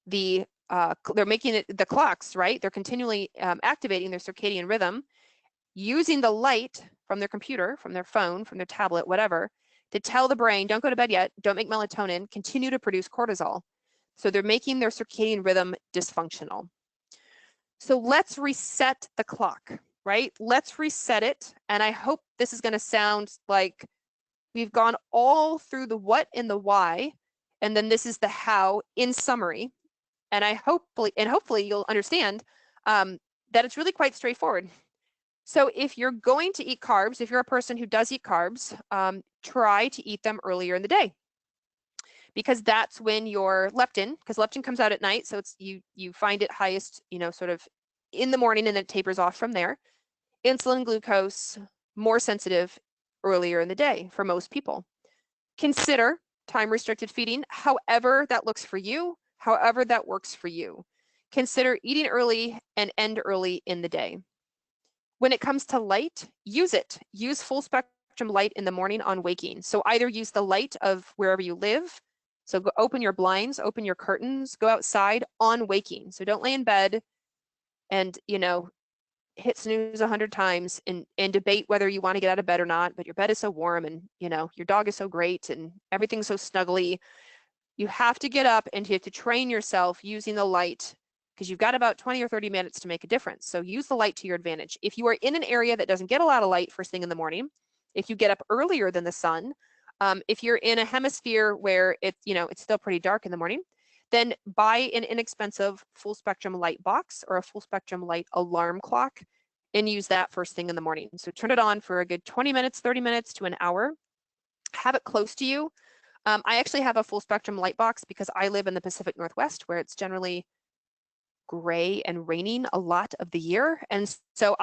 they're making it the clocks, right? They're continually activating their circadian rhythm, using the light from their computer, from their phone, from their tablet, whatever, to tell the brain, don't go to bed yet, don't make melatonin, continue to produce cortisol. So they're making their circadian rhythm dysfunctional. So let's reset the clock, right? Let's reset it. And I hope this is going to sound like we've gone all through the what and the why, and then this is the how in summary. And hopefully you'll understand that it's really quite straightforward. So if you're going to eat carbs, if you're a person who does eat carbs, try to eat them earlier in the day, because that's when your leptin, because leptin comes out at night, so it's you find it highest, sort of in the morning, and then it tapers off from there. Insulin, glucose, more sensitive earlier in the day for most people. Consider time restricted feeding, however that looks for you, however that works for you. Consider eating early and end early in the day. When it comes to light, use it. Use full spectrum light in the morning on waking. So either use the light of wherever you live. So go open your blinds, open your curtains, go outside on waking. So don't lay in bed and, hit snooze 100 times and debate whether you want to get out of bed or not, but your bed is so warm, and, your dog is so great, and everything's so snuggly. You have to get up, and you have to train yourself using the light, because you've got about 20 or 30 minutes to make a difference. So use the light to your advantage. If you are in an area that doesn't get a lot of light first thing in the morning, if you get up earlier than the sun, if you're in a hemisphere where it's still pretty dark in the morning, then buy an inexpensive full spectrum light box or a full spectrum light alarm clock and use that first thing in the morning. So turn it on for a good 20 minutes, 30 minutes to an hour. Have it close to you. I actually have a full spectrum light box because I live in the Pacific Northwest, where it's generally gray and raining a lot of the year. And so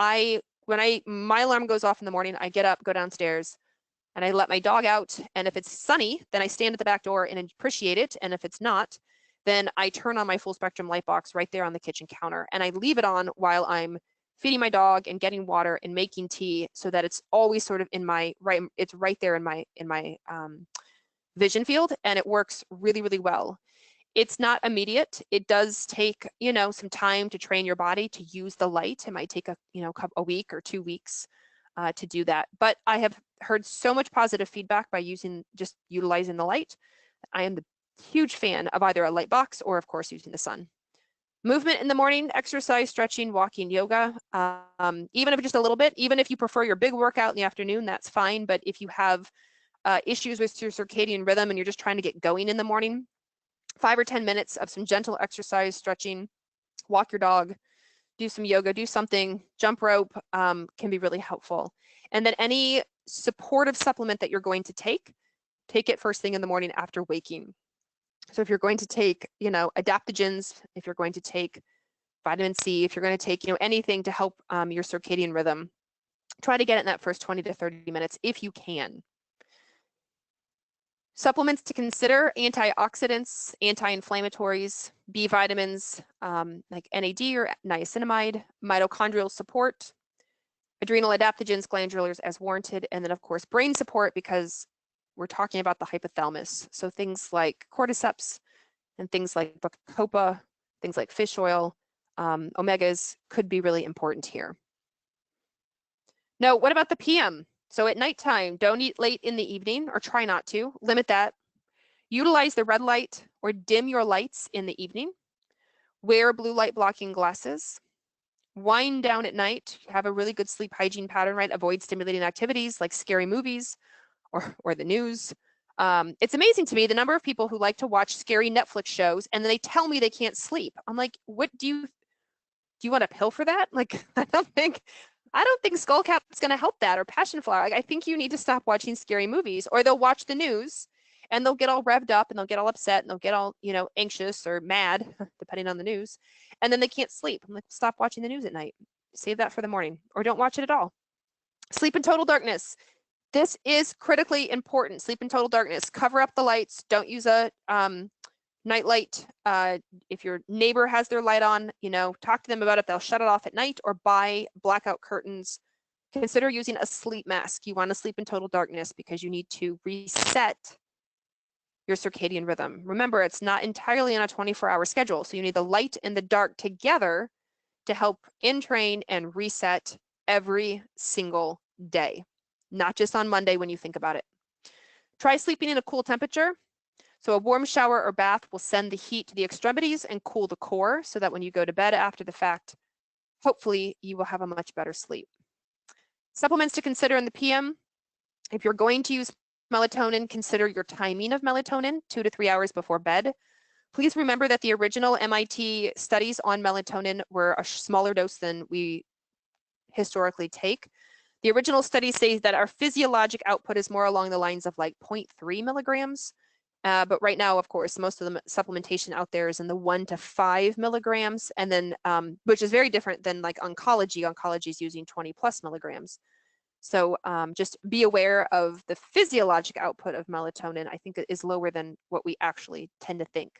when my alarm goes off in the morning, I get up, go downstairs, and I let my dog out. And if it's sunny, then I stand at the back door and appreciate it. And if it's not, then I turn on my full spectrum light box right there on the kitchen counter, and I leave it on while I'm feeding my dog and getting water and making tea, so that it's always sort of it's right there in my vision field, and it works really, really well. It's not immediate. It does take, some time to train your body to use the light. It might take a week or 2 weeks to do that. But I have heard so much positive feedback by just utilizing the light. I am the huge fan of either a light box or, of course, using the sun. Movement in the morning, exercise, stretching, walking, yoga, even if just a little bit. Even if you prefer your big workout in the afternoon, that's fine. But if you have issues with your circadian rhythm and you're just trying to get going in the morning, 5 or 10 minutes of some gentle exercise, stretching, walk your dog, do some yoga, do something, jump rope can be really helpful. And then any supportive supplement that you're going to take it first thing in the morning after waking. So if you're going to take, adaptogens, if you're going to take vitamin C, if you're going to take, anything to help your circadian rhythm, try to get it in that first 20 to 30 minutes if you can. Supplements to consider: antioxidants, anti-inflammatories, B vitamins like NAD or niacinamide, mitochondrial support, adrenal adaptogens, glandulars as warranted, and then of course brain support, because we're talking about the hypothalamus. So things like cordyceps and things like bacopa, things like fish oil, omegas could be really important here. Now, what about the PM? So at nighttime, don't eat late in the evening, or try not to. Limit that. Utilize the red light or dim your lights in the evening. Wear blue light blocking glasses. Wind down at night. Have a really good sleep hygiene pattern, right? Avoid stimulating activities like scary movies or the news. It's amazing to me the number of people who like to watch scary Netflix shows and then they tell me they can't sleep. I'm like, what do you want a pill for that? Like, I don't think Skullcap's going to help that, or Passion Flower. Like, I think you need to stop watching scary movies, or they'll watch the news and they'll get all revved up and they'll get all upset and they'll get all, anxious or mad, depending on the news. And then they can't sleep. I'm like, stop watching the news at night. Save that for the morning, or don't watch it at all. Sleep in total darkness. This is critically important. Sleep in total darkness. Cover up the lights. Don't use a night light. If your neighbor has their light on, talk to them about it. They'll shut it off at night, or buy blackout curtains. Consider using a sleep mask. You want to sleep in total darkness because you need to reset your circadian rhythm. Remember, it's not entirely on a 24-hour schedule, so you need the light and the dark together to help entrain and reset every single day, not just on Monday when you think about it. Try sleeping in a cool temperature. So a warm shower or bath will send the heat to the extremities and cool the core, so that when you go to bed after the fact, hopefully you will have a much better sleep. Supplements to consider in the PM: if you're going to use melatonin, consider your timing of melatonin 2 to 3 hours before bed. Please remember that the original MIT studies on melatonin were a smaller dose than we historically take. The original studies say that our physiologic output is more along the lines of like 0.3 milligrams. But right now, of course, most of the supplementation out there is in the 1 to 5 milligrams, and then which is very different than like oncology. Oncology is using 20 plus milligrams. So just be aware of the physiologic output of melatonin. I think it is lower than what we actually tend to think.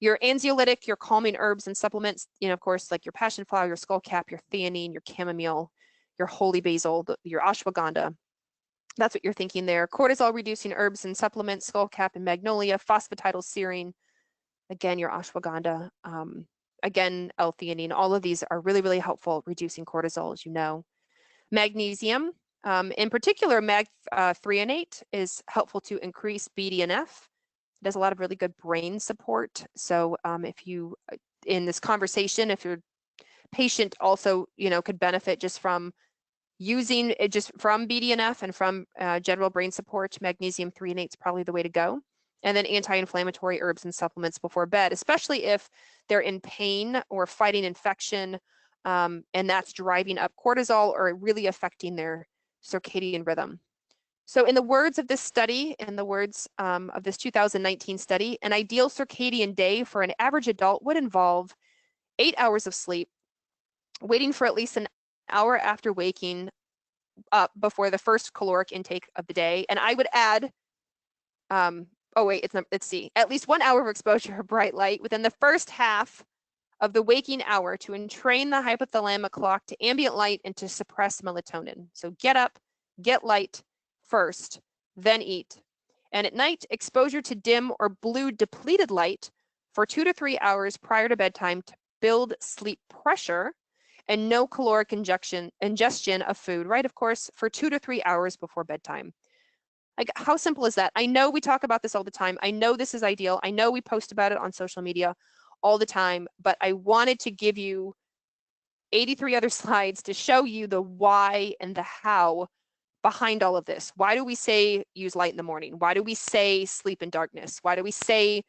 Your anxiolytic, your calming herbs and supplements, of course, like your passion flower, your skullcap, your theanine, your chamomile, your holy basil, your ashwagandha. That's what you're thinking there. Cortisol reducing herbs and supplements, skullcap and magnolia, phosphatidylserine, again, your ashwagandha, again, L-theanine. All of these are really, really helpful reducing cortisol, as you know. Magnesium, in particular, mag-threonate is helpful to increase BDNF. It does a lot of really good brain support. So if you, in this conversation, if your patient also, could benefit just from using it, just from BDNF and from general brain support, magnesium threonate is probably the way to go. And then anti-inflammatory herbs and supplements before bed, especially if they're in pain or fighting infection, and that's driving up cortisol or really affecting their circadian rhythm. So in the words of this study, in the words of this 2019 study, an ideal circadian day for an average adult would involve 8 hours of sleep, waiting for at least an hour after waking up before the first caloric intake of the day. And I would add, let's see, at least 1 hour of exposure to bright light within the first half of the waking hour to entrain the hypothalamic clock to ambient light and to suppress melatonin. So get up, get light first, then eat. And at night, exposure to dim or blue depleted light for 2 to 3 hours prior to bedtime to build sleep pressure, and no caloric ingestion of food, right? Of course, for 2 to 3 hours before bedtime. Like, how simple is that? I know we talk about this all the time. I know this is ideal. I know we post about it on social media all the time, but I wanted to give you 83 other slides to show you the why and the how behind all of this. Why do we say use light in the morning? Why do we say sleep in darkness? Why do we say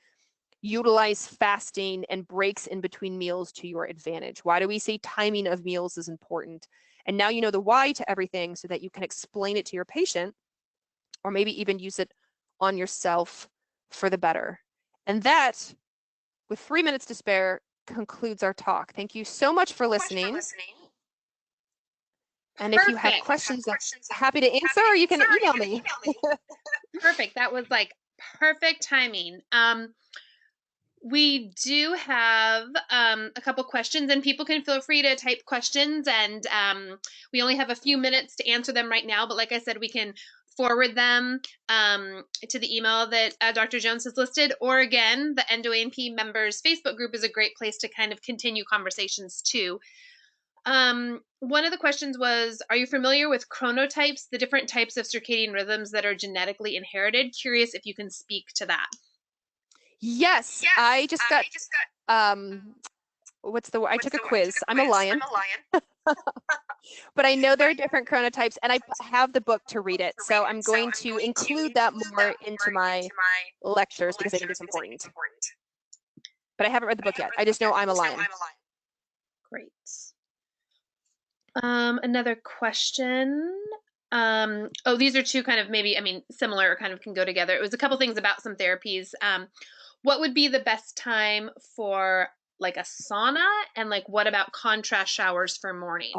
utilize fasting and breaks in between meals to your advantage? Why do we say timing of meals is important? And now you know the why to everything so that you can explain it to your patient, or maybe even use it on yourself for the better. And that, with 3 minutes to spare, concludes our talk. Thank you so much for listening. And if you have questions, I'm happy to answer, or you can email me. Perfect. That was like perfect timing. We do have a couple questions, and people can feel free to type questions, and we only have a few minutes to answer them right now, but like I said, we can forward them to the email that Dr. Jones has listed, or again, the EndoANP members Facebook group is a great place to kind of continue conversations too. One of the questions was, are you familiar with chronotypes, the different types of circadian rhythms that are genetically inherited? Curious if you can speak to that. Yes, I just got I took a quiz. I'm a lion. But I know there are different chronotypes, and I have the book to read it. So I'm going to include that more into my lectures because I think it's important. But I haven't read the book yet. I just know I'm a lion. Great. Another question. Oh, these are two kind of maybe, similar or kind of can go together. It was a couple things about some therapies. What would be the best time for like a sauna, and like what about contrast showers for morning?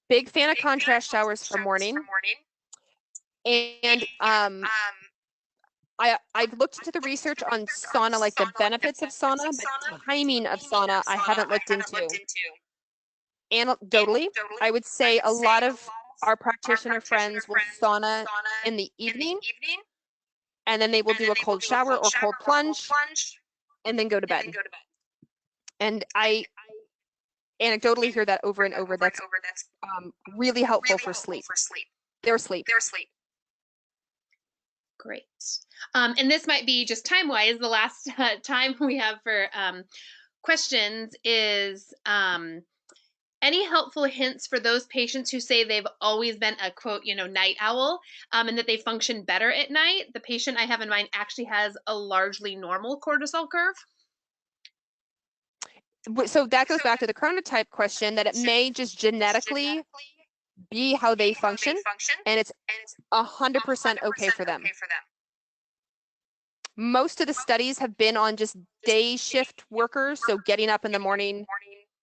Big fan of contrast showers for morning. And I've looked into the research on sauna, like the benefits of sauna, but timing of sauna I haven't looked into. Anecdotally, I would say a lot of our practitioner friends will sauna in the evening, and then they will do a cold shower or cold plunge, and then go to bed. And I anecdotally hear that over and over. That's really helpful for sleep. Their sleep. Great. And this might be just time-wise, the last time we have for questions is any helpful hints for those patients who say they've always been a quote, night owl, and that they function better at night? The patient I have in mind actually has a largely normal cortisol curve. So that goes back to the chronotype question, that it may just genetically be how they function, and it's 100% okay for them. Most of the studies have been on just day shift workers, so getting up in the morning,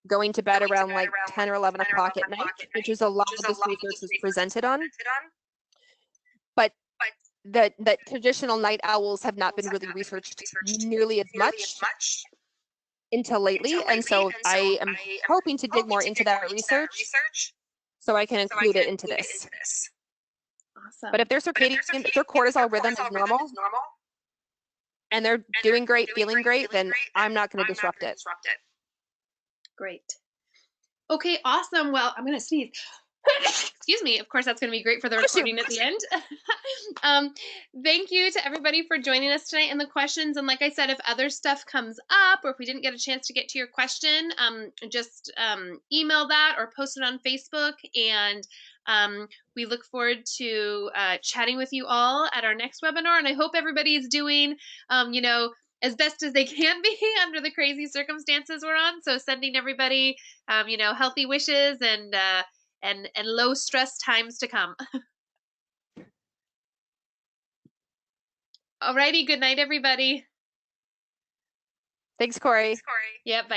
going to bed around like 10 or 11 o'clock at night, which is a lot of this research was presented on. But the traditional night owls have not been really researched nearly as much until lately, and so I am hoping to dig more into that research so I can include it into this. Awesome. But if their cortisol rhythm is normal and they're doing great, feeling great, then I'm not going to disrupt it. Great. Okay, awesome. Well, I'm going to sneeze. Excuse me. Of course, that's going to be great for the recording at the end. Thank you to everybody for joining us tonight and the questions. And like I said, if other stuff comes up, or if we didn't get a chance to get to your question, just email that or post it on Facebook. And we look forward to chatting with you all at our next webinar. And I hope everybody is doing, as best as they can be under the crazy circumstances we're on. So sending everybody, healthy wishes and low stress times to come. Alrighty, good night, everybody. Thanks, Corey. Yep, bye.